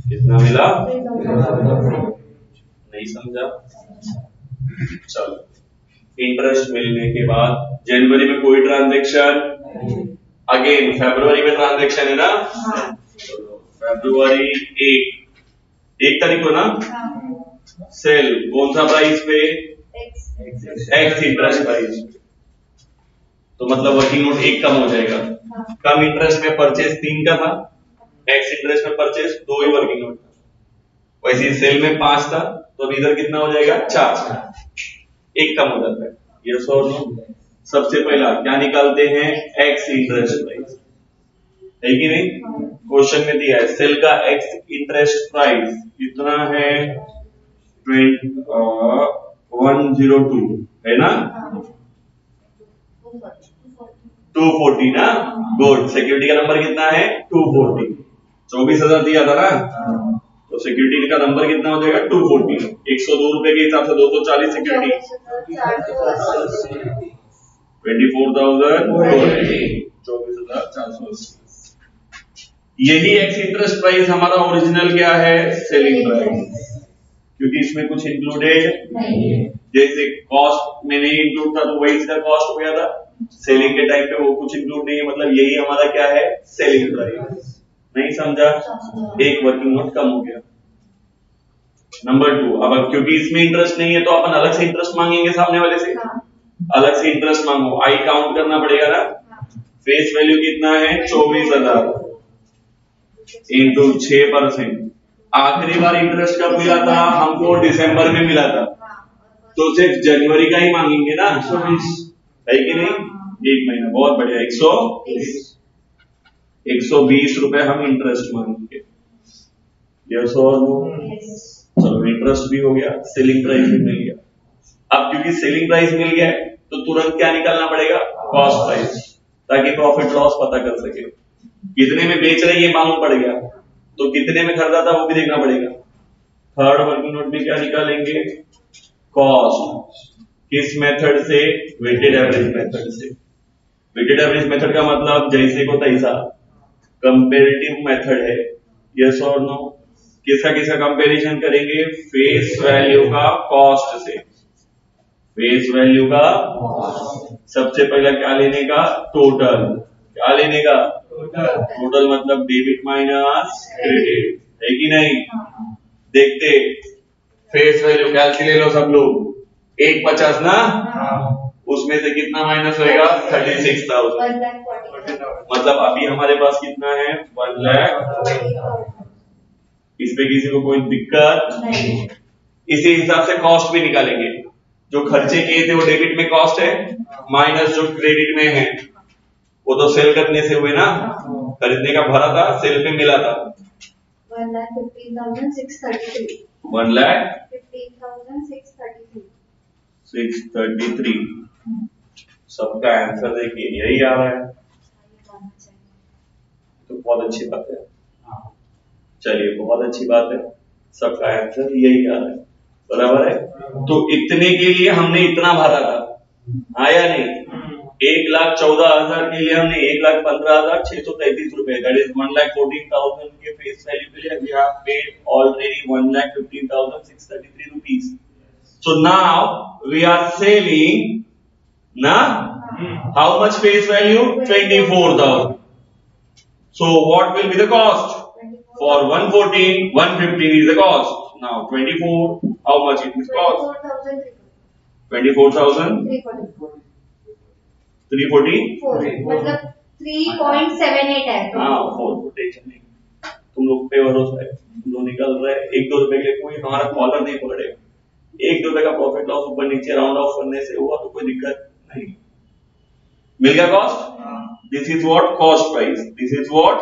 कितना मिला, नहीं समझा? चलो इंटरेस्ट मिलने के बाद जनवरी में कोई ट्रांजैक्शन, अगेन फरवरी में ट्रांजैक्शन है ना, फरवरी 1 तारीख को ना, सेल कौन सा प्राइस पे, एक्स इंटरेस्ट प्राइस, तो मतलब वर्किंग नोट 1 कम हो जाएगा, कम इंटरेस्ट में परचेस 3 का था, एक्स इंटरेस्ट में परचेस 2 ही वर्किंग नोट था, वैसे सेल में 5 था तो अब इधर कितना हो जाएगा, 4, 1 कम हो जाता है, यस और नो? सबसे पहला क्या निकालते हैं, एक्स इंटरेस्ट प्राइस, है कि नहीं? क्वेश्चन में दिया है सेल का एक्स इंटरेस्ट प्राइस कितना है, 102 है ना, 240 ना, गुड। सिक्योरिटी का नंबर कितना है 240, 24,000 दिया था ना, तो सिक्योरिटी का नंबर कितना हो जाएगा 240। 102 रुपए के हिसाब से 240 सिक्योरिटी 24,480, 24,480। यही एक्स इंटरेस्ट प्राइस हमारा ओरिजिनल क्या है सेलिंग प्राइस, क्योंकि इसमें कुछ इंक्लूडेड नहीं है। जैसे कॉस्ट में नहीं इंक्लूड था तो वही इसका कॉस्ट हो गया था, सेलिंग के टाइम पे वो कुछ इंक्लूड नहीं है, मतलब यही हमारा क्या है सेलिंग प्राइस। नहीं समझा, एक वर्किंग नोट कम हो गया। नंबर 2, अब क्योंकि इसमें इंटरेस्ट नहीं है तो अपन अलग से इंटरेस्ट मांगेंगे सामने वाले से, अलग से इंटरेस्ट मांगो, आई काउंट करना पड़ेगा ना। फेस वैल्यू कितना है 24,000 इंटू 6%। आखिरी बार इंटरेस्ट कब मिला था हमको, दिसंबर में मिला था, तो सिर्फ जनवरी का ही मांगेंगे ना 120, है कि नहीं, एक महीना। बहुत बढ़िया, 120 रुपए हम इंटरेस्ट मांगेंगे, यस और नो। चलो इंटरेस्ट भी हो गया, सेलिंग प्राइस भी मिल गया। अब क्योंकि सेलिंग प्राइस मिल गया है तो तुरंत क्या निकालना पड़ेगा कॉस्ट प्राइस, ताकि प्रॉफिट लॉस पता कर सके। कितने में बेच रहे ये मालूम पड़ गया तो कितने में खरीदा था वो भी देखना पड़ेगा। थर्ड वर्किंग नोट में क्या निकालेंगे कॉस्ट, किस मेथड से, वेटेड एवरेज मेथड से। वेटेड एवरेज मेथड का मतलब जैसे को तैसा, कंपेरेटिव मेथड है, यस और नो। किसका किसका कंपैरिजन करेंगे, फेस वैल्यू का कॉस्ट से, फेस वैल्यू का सबसे पहला क्या लेने का टोटल, क्या लेने का टोटल, मतलब डेबिट माइनस क्रेडिट, है कि नहीं। देखते फेस वैल्यू कैलकुलेट ले लो सब लोग, 150 ना, उसमें से कितना माइनस होएगा 36,000, मतलब अभी हमारे पास कितना है 1 लाख। इसमें किसी को कोई दिक्कत नहीं, इसी हिसाब से कॉस्ट भी निकालेंगे। जो खर्चे किए थे वो डेबिट में कॉस्ट है, माइनस जो क्रेडिट में है वो तो सेल करने से हुए ना, खरीदने का भरा था सेल पे मिला था 1,15,633, 1,15,633। सबका आंसर देखिए यही आ रहा है, तो बहुत अच्छी बात है। चलिए बहुत अच्छी बात है, सबका आंसर यही आ रहा है, बराबर है। तो इतने के लिए हमने इतना भरा था, आया नहीं, 1,14,000 के लिए हमने 1,15,633 रुपए, दैट इज 1,14,000 के फेस वैल्यू के लिए we have paid already 1,15,633 rupees. So now we are selling ना, how much face value 24,000। So what will be the cost? For 114, 115 is the cost. Now 24, how much it is cost? 24,344, मतलब 3.78 है। हाँ 4 tension नहीं, तुम लोग पे भरोसा है, तुम लोग निकल रहे हैं। 1-2 रुपए के लिए कोई हमारा कॉलर नहीं पकड़ेगा, 1 रुपए का प्रॉफिट लॉस ऊपर नीचे राउंड ऑफ करने से हुआ तो कोई दिक्कत नहीं। मिल गया cost, this is what cost price, this is what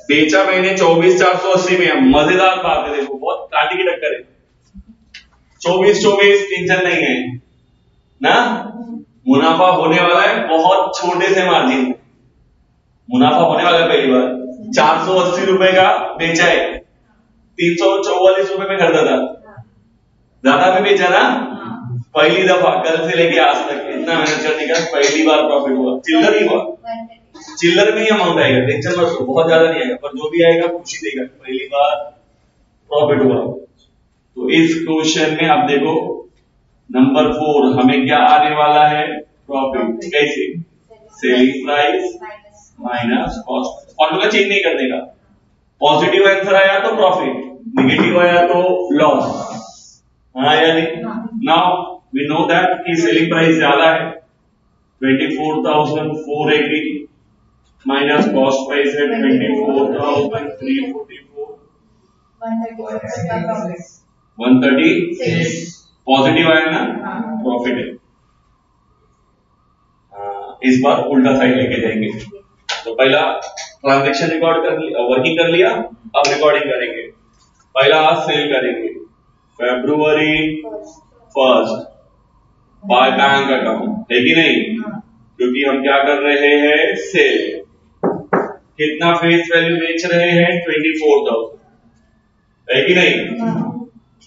बेचा मैंने 24,480 में। मजेदार बात है, देखो बहुत काटी की टक्कर है, 24 टेंशन नहीं है ना, मुनाफा होने वाला है बहुत छोटे से मार्जिन, मुनाफा होने वाला है। पहली बार 480 रुपए का बेचा है, 344 रुपए में खरीदा था, ज्यादा में बेचा ना, पहली दफा कल से लेके आज तक इतना मेहनत करने का पहली बार प्रॉफिट हुआ, चिल्लर ही हुआ, चिल्लर में ही अमाउंट आएगा, टेंशन मत लो, बहुत ज्यादा नहीं आएगा, पर जो भी आएगा खुशी देगा, पहली बार प्रॉफिट हुआ। तो इस क्वेश्चन में आप देखो नंबर 4 हमें क्या आने वाला है प्रॉफिट, कैसे, selling price minus cost, formula change नहीं करने का। पॉजिटिव आंसर आया तो प्रॉफिट, नेगेटिव आया तो लॉस, हाँ या नहीं। नाउ वी नो दैट कि सेलिंग प्राइस ज्यादा है 24,480 माइनस कॉस्ट प्राइस है 24,344, 136 पॉजिटिव आया ना, प्रॉफिट है। इस बार उल्टा साइड लेके जाएंगे, तो पहला ट्रांजैक्शन रिकॉर्ड कर लिया, वर्किंग कर लिया, अब रिकॉर्डिंग करेंगे। पहला सेल करेंगे, February 1st by bank account, है कि नहीं? क्योंकि हम क्या कर रहे हैं, सेल। कितना फेस वैल्यू बेच रहे हैं, 24,000, है कि नहीं?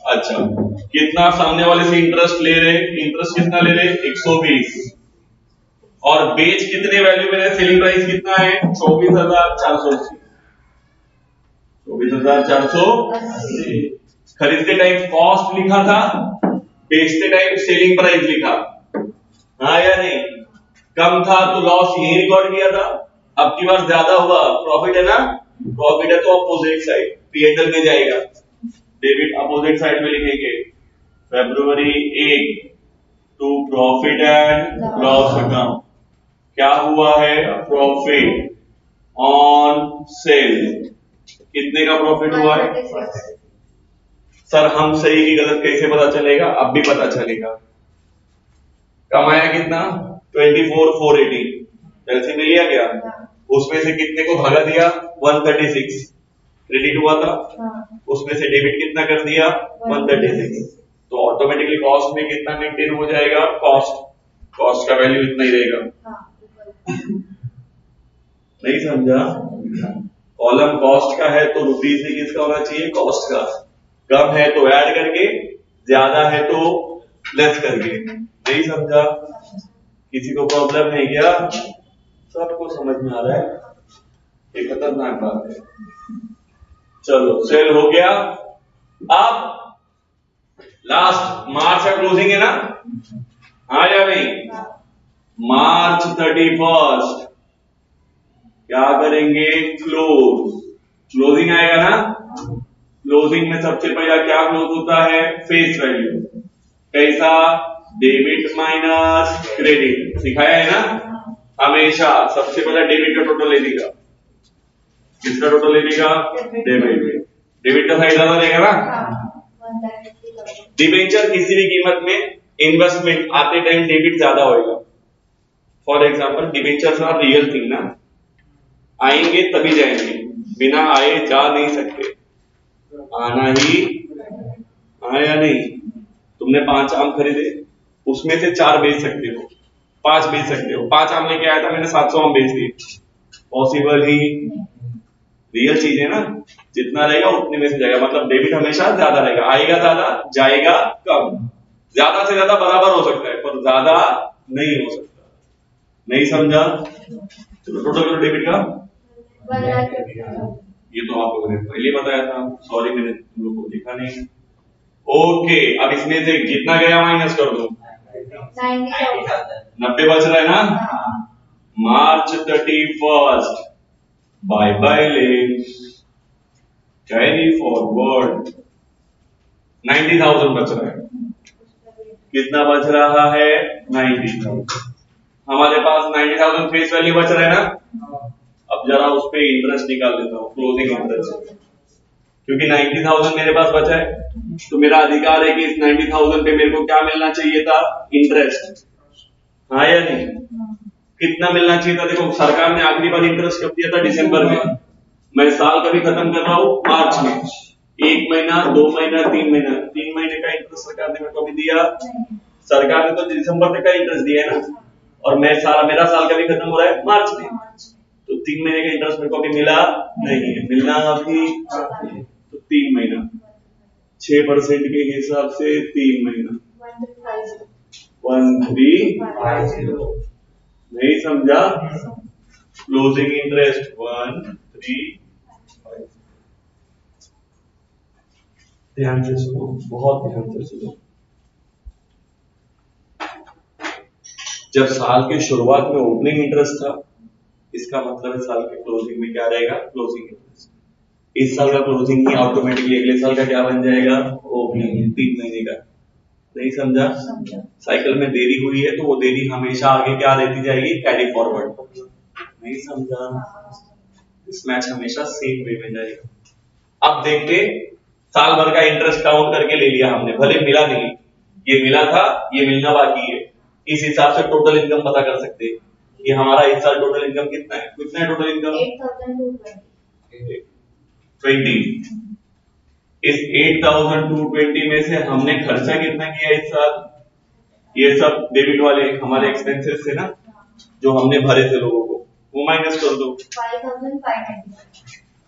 अच्छा, कितना सामने वाले से इंटरेस्ट ले रहे, इंटरेस्ट कितना ले रहे, 120, और बेच कितने वैल्यू में रहे, सेलिंग प्राइस कितना है, 24,480, 24,480। खरीदते टाइम कॉस्ट लिखा था, बेचते टाइम सेलिंग प्राइस लिखा, हाँ या नहीं? कम था तो लॉस यही रिकॉर्ड किया था, अब की बार ज्यादा हुआ, प्रॉफिट है ना, प्रॉफिट है तो अपोजिट साइड P&L में जाएगा, डेबिट अपोजिट साइड में लिखेंगे, February 1 to profit and loss account. क्या हुआ है, प्रॉफिट ऑन सेल, कितने का प्रॉफिट हुआ है? सर हम सही की गलत कैसे पता चलेगा, अब भी पता चलेगा। कमाया कितना, 24,480, एलसी मिल लिया क्या? उसमें से कितने को भगा दिया, 136 क्रेडिट हुआ था, उसमें से डेबिट कितना कर दिया, 136, तो ऑटोमेटिकली कॉस्ट में कितना मेंटेन हो जाएगा, कॉस्ट का वैल्यू इतना ही रहेगा। नहीं समझा? कॉलम कॉस्ट का है तो रुपीज में किसका होना चाहिए, कॉस्ट का, कम है तो ऐड करके, ज्यादा है तो लेस करके। नहीं समझा? किसी को प्रॉब्लम है क्या? सबको समझ में आ रहा है? ये खतरनाक बात है। चलो सेल हो गया। अब लास्ट मार्च का क्लोजिंग है ना, हाँ या नहीं? मार्च 31 क्या करेंगे, क्लोजिंग आएगा ना। क्लोजिंग में सबसे पहला क्या क्लोज होता है, फेस वैल्यू, कैसा, डेबिट माइनस क्रेडिट, सिखाया है ना, हमेशा सबसे पहला डेबिट का टोटल ले लेगा, किसका टोटल ले लेगा, डेबिट का साइड ज्यादा रहेगा ना। डिबेंचर किसी भी कीमत में इन्वेस्टमेंट आते टाइम डेबिट ज्यादा होगा। For example debentures are real thing ना, आएंगे तभी जाएंगे, बिना आए जा नहीं सकते, आना ही, आया नहीं? तुमने 5 आम खरीदे, उसमें से 4 बेच सकते हो, 5 बेच सकते हो, 5 आम लेके आया था मैंने, 700 आम बेच दिए, पॉसिबल ही? रियल चीज है ना, जितना रहेगा उतने में से जाएगा, मतलब डेबिट हमेशा ज्यादा रहेगा, आएगा ज्यादा जाएगा कम, ज्यादा से ज्यादा बराबर हो सकता है पर ज्यादा नहीं हो सकता। नहीं समझा? चलो टोटल करो डेबिट का, ये तो आप लोगों ने पहले बताया था, सॉरी मैंने तुम लोग को देखा नहीं। ओके, अब इसमें से कितना गया माइनस कर दो, 90 बच रहा है ना। March 31 by by less, carry forward, 90,000 बच रहा है। कितना बच रहा है, 90,000। हमारे पास 90,000 फेस वैल्यू बच रहा है ना। अब जरा उस पे इंटरेस्ट निकाल लेता हूँ, क्लोजिंग इंटरेस्ट, क्योंकि 90,000 मेरे पास बचा है तो मेरा अधिकार है कि इस 90,000 पे मेरे को क्या मिलना चाहिए था, इंटरेस्ट, हाँ या नहीं? कितना मिलना चाहिए था? देखो सरकार ने आखिरी बार इंटरेस्ट कब दिया था, दिसंबर में, मैं साल कभी खत्म कर रहा हूँ मार्च में, 1 महीना 2 महीना 3 महीना, 3 महीने का इंटरेस्ट सरकार ने मेरे को अभी दिया, सरकार ने तो दिसंबर तक का इंटरेस्ट दिया है ना, और मेरा साल कभी खत्म हो रहा है मार्च में, तो 3 महीने का इंटरेस्ट मेरे को अभी मिला नहीं है, मिलना अभी, तो 3 महीना 6% के हिसाब से 3 महीना 1350, नहीं समझा? Closing interest 135। ध्यान से सुनो, बहुत ध्यान से सुनो। जब साल के शुरुआत में ओपनिंग इंटरेस्ट था, इसका मतलब है साल के क्लोजिंग में क्या रहेगा, क्लोजिंग इंटरेस्ट। इस साल का क्लोजिंग ही ऑटोमेटिकली अगले साल का क्या बन जाएगा, ओपनिंग, 3 महीने का। नहीं समझा? साइकिल में देरी हुई है तो वो देरी हमेशा आगे क्या रहती जाएगी, कैरी फॉरवर्ड। नहीं समझा? इस मैच हमेशा सेम वे में जाएगा। अब देखते, साल भर का इंटरेस्ट काउंट करके ले लिया हमने, भले मिला नहीं, ये मिला था, ये मिलना बाकी है, इस हिसाब से टोटल इनकम पता कर सकते हैं कि हमारा इस साल टोटल इनकम कितना है। कितना है टोटल इनकम? 8,220। 20। इस 8220 में से हमने खर्चा कितना किया इस साल? ये सब डेबिट वाले हमारे एक्सपेंसेस थे ना, जो हमने भरे थे लोगों को, वो माइनस कर दो।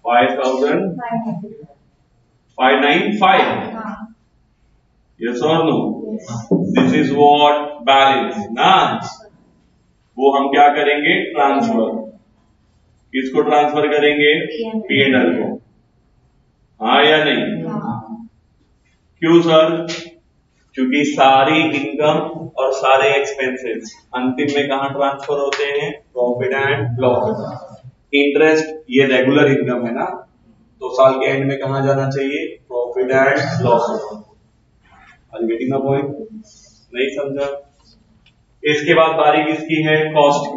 5595 यस और no? This is what balance ना। वो हम क्या करेंगे? ट्रांसफर। किसको ट्रांसफर करेंगे? P&L को। हाँ या नहीं? क्यों सर? क्योंकि सारी इनकम और सारे एक्सपेंसेस अंतिम में कहां ट्रांसफर होते हैं? Profit and loss. इंटरेस्ट ये रेगुलर इनकम है ना, तो साल के एंड में कहां जाना चाहिए? Profit and loss. Are getting the point? नहीं समझा? इसके बाद बारी किसकी है? कॉस्ट की।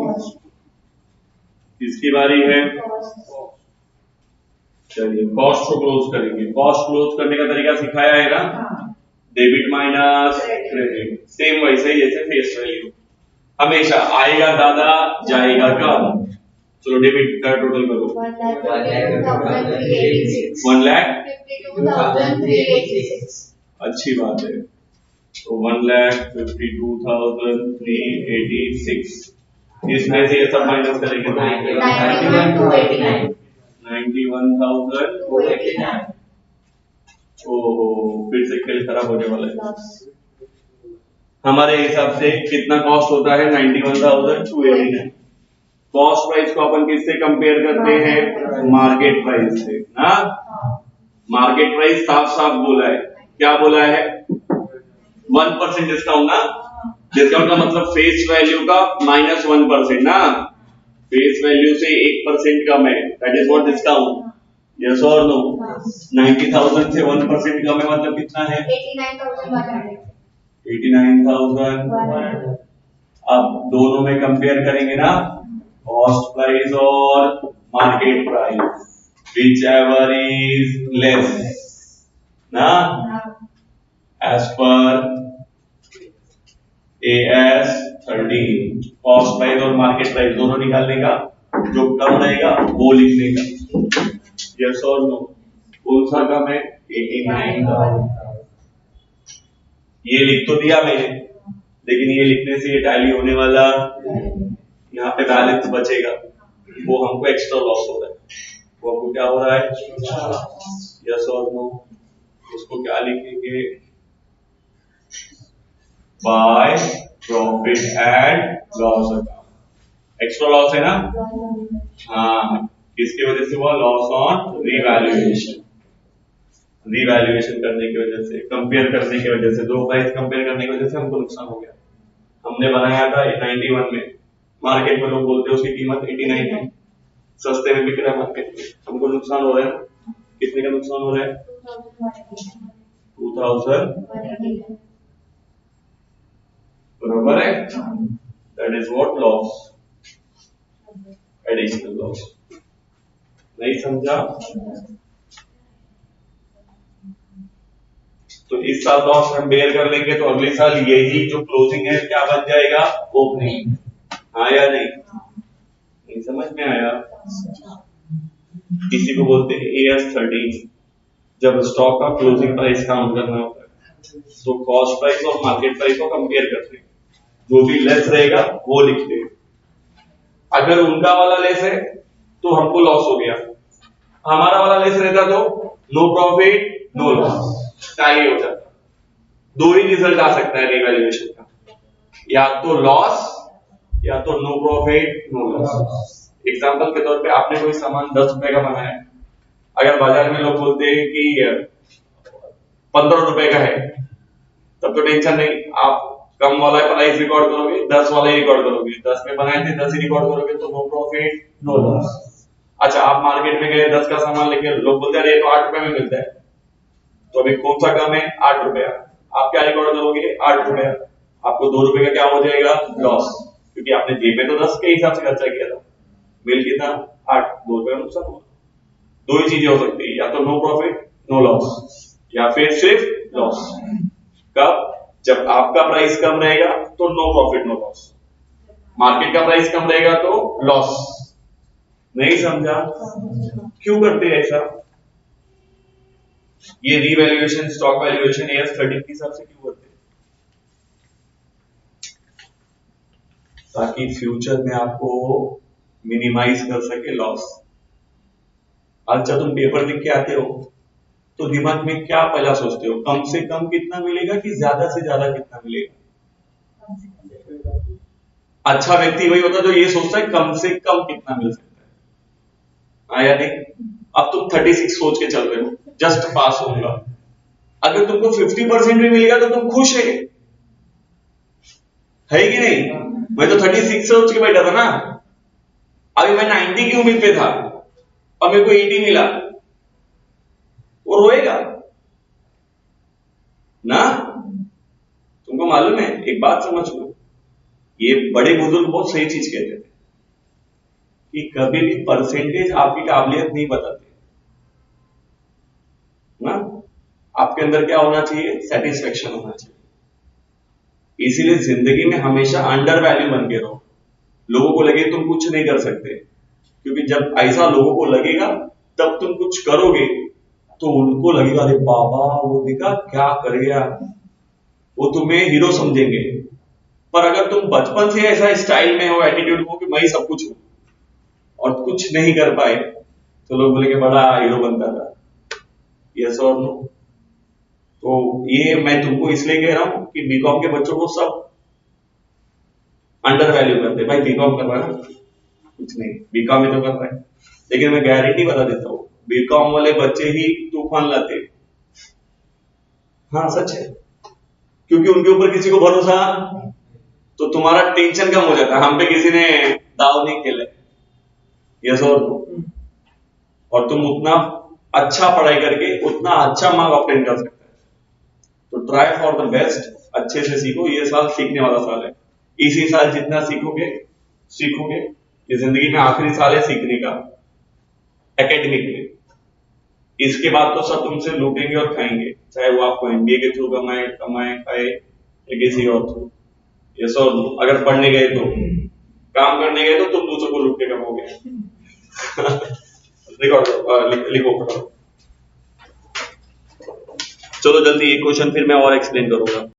किसकी बारी है? चलिए कॉस्ट को क्लोज करेंगे। कॉस्ट क्लोज करने का तरीका सिखाया है ना, डेबिट माइनस क्रेडिट, सेम वैसे ही जैसे फेस वैल्यू, हमेशा आएगा ज्यादा जाएगा कम। चलो डेबिट का टोटल करो। 1,52,386। अच्छी बात है। तो 1,52,386 इसमें से ये सब माइनस करेंगे तो 91,289। ओहो फिर से खेल खराब होने वाला है। हमारे हिसाब से कितना कॉस्ट होता है? 91,289। कॉस्ट प्राइस को अपन किससे कंपेयर करते हैं? मार्केट प्राइस से ना। मार्केट प्राइस साफ साफ बोला है, क्या बोला है? 1% डिस्काउंट ना। डिस्काउंट का मतलब फेस वैल्यू का -1% ना। फेस वैल्यू से 1% कम है, that is what discount. Yes और नो? 90,000 से 1% कम है मतलब कितना है? 89,100। अब दोनों में कंपेयर करेंगे ना, कॉस्ट प्राइस और market price, whichever is less ना, as per AS 13। Cost price और मार्केट प्राइस दोनों निकालने का, जो कम रहेगा वो लिखने का। यस और नो? कौन सा कम है? 89,000। ये लिख तो दिया मैंने, लेकिन ये लिखने से ये टैली होने वाला, यहाँ पे बैलेंस बचेगा, वो हमको एक्स्ट्रा लॉस हो रहा है। वो हमको क्या हो रहा है? यस और नो? उसको क्या लिखेंगे? By profit and loss account. Extra loss है ना? हाँ, किसकी वजह से हुआ? Loss on revaluation. रिवैल्यूएशन करने की वजह से, कंपेयर करने की वजह से, दो प्राइस कंपेयर करने की वजह से हमको नुकसान हो गया। हमने बनाया था 91 में, मार्केट में लोग बोलते हैं उसकी कीमत 89 है, सस्ते में बिक रहा है मार्केट में, हमको नुकसान हो रहा है। कितने का नुकसान हो रहा है? 2000। बराबर है? That is what loss, additional loss. नहीं समझा? तो इस साल लॉस हम बेयर कर लेंगे, तो अगले साल यही जो क्लोजिंग है क्या बन जाएगा? ओपनिंग। हाँ या नहीं? नहीं समझ में आया? किसी को बोलते हैं AS 13। जब स्टॉक का क्लोजिंग प्राइस काउंट करना होता है, तो कॉस्ट प्राइस और मार्केट प्राइस को कंपेयर करते हैं, जो भी लेस रहेगा वो लिखते हैं। अगर उनका वाला लेस है तो हमको लॉस हो गया, हमारा वाला लेस रहता तो no profit no loss, tally हो जाता। दो ही रिजल्ट आ सकता है रिवैल्यूएशन का, या तो लॉस या तो no profit no loss. Example के तौर पे आपने कोई सामान 10 रुपए का बनाया, अगर बाजार में लोग बोलते हैं कि 15 रुपए का है, तब तो टेंशन नहीं, आप कम वाला प्राइस रिकॉर्ड करोगे, 10 वाला ही रिकॉर्ड करोगे। 10 में बनाए थे 10 ही रिकॉर्ड करोगे, तो नो प्रॉफिट नो लॉस। अच्छा, आप मार्केट में गए 10 का सामान लेके, लोग बोलते हैं अरे तो 8 रुपए में मिलता है, तो अभी कौन सा कम है? 8 रुपया। आप क्या रिकॉर्ड करोगे? 8 रुपया। आपको 2 रुपए का क्या हो जाएगा? लॉस, क्योंकि आपने जेब में तो 10 के हिसाब से खर्चा किया था, बिल कितना? 8, 2 रुपए का नुकसान हुआ। दो ही चीजें हो सकती है, या तो नो प्रॉफिट नो लॉस, या फिर सिर्फ लॉस। कब? जब आपका प्राइस कम रहेगा तो no profit no loss, market का प्राइस कम रहेगा तो लॉस। नहीं समझा? क्यों करते हैं ऐसा? ये रीवैल्यूएशन स्टॉक वैल्यूएशन AS13 के हिसाब से क्यों करते हैं? ताकि फ्यूचर में आपको मिनिमाइज कर सके लॉस। आज जब तुम पेपर लिख के आते हो तो दिमाग में क्या पहला सोचते हो, कम से कम कितना मिलेगा कि ज्यादा से ज्यादा कितना मिलेगा? अच्छा व्यक्ति वही होता है जो ये सोचता है कम से कम कितना मिल सकता है। आया नहीं? अब तुम 36 सोच के चल रहे हो, जस्ट पास होऊंगा। अगर तुमको 50% भी मिलेगा तो तुम खुश है कि नहीं? मैं तो 36 सोच के बैठा था ना, अभी मैं 90 की उम्मीद पे था और मेरे को 80 मिला, वो रोएगा ना? तुमको मालूम है, एक बात समझ लो, ये बड़े बुजुर्ग बहुत सही चीज कहते थे कि कभी भी परसेंटेज आपकी काबिलियत नहीं बताते ना। आपके अंदर क्या होना चाहिए? सेटिस्फेक्शन होना चाहिए। इसीलिए जिंदगी में हमेशा अंडर वैल्यू बन के रहो। लोगों को लगे तुम कुछ नहीं कर सकते, क्योंकि जब ऐसा लोगों को लगेगा तब तुम कुछ करोगे तो उनको लगेगा अरे बाबा वो देखा क्या करेगा, वो तुम्हें हीरो समझेंगे। पर अगर तुम बचपन से ऐसा स्टाइल में हो, एटीट्यूड हो कि मैं ही सब कुछ हूं और कुछ नहीं कर पाए, तो लोग बोलेंगे बड़ा हीरो बनता था। यस और नो? तो ये मैं तुमको इसलिए कह रहा हूं कि बीकॉम के बच्चों को सब अंडर वैल्यू करते हैं। भाई बीकॉम कर रहा है, कुछ नहीं, बीकॉम ही तो कर रहा है। लेकिन मैं गारंटी बता देता हूं, बीकॉम वाले बच्चे ही तूफान लाते। हाँ सच है, क्योंकि उनके ऊपर किसी को भरोसा, तो तुम्हारा टेंशन कम हो जाता है, हम पे किसी ने दाव नहीं खेला। यस और नो? और तुम उतना अच्छा पढ़ाई करके उतना अच्छा मार्क ऑब्टेन कर सकते हैं। तो ट्राई फॉर द बेस्ट, अच्छे से सीखो। ये साल सीखने वाला साल है। इसी साल जितना सीखोगे सीखोगे, ये जिंदगी में आखिरी साल है सीखने का एकेडमिक में। इसके बाद तो सब तुमसे लूटेंगे और खाएंगे, चाहे वो आपको MBA के थ्रू कमाए खाए या किसी और थ्रू। यस और नो? अगर पढ़ने गए तो, काम करने गए तो तुम दूसरों को लूट के कमाओगे। रिकॉर्ड लिखो फटाफट। चलो जल्दी एक क्वेश्चन फिर मैं और एक्सप्लेन करूंगा।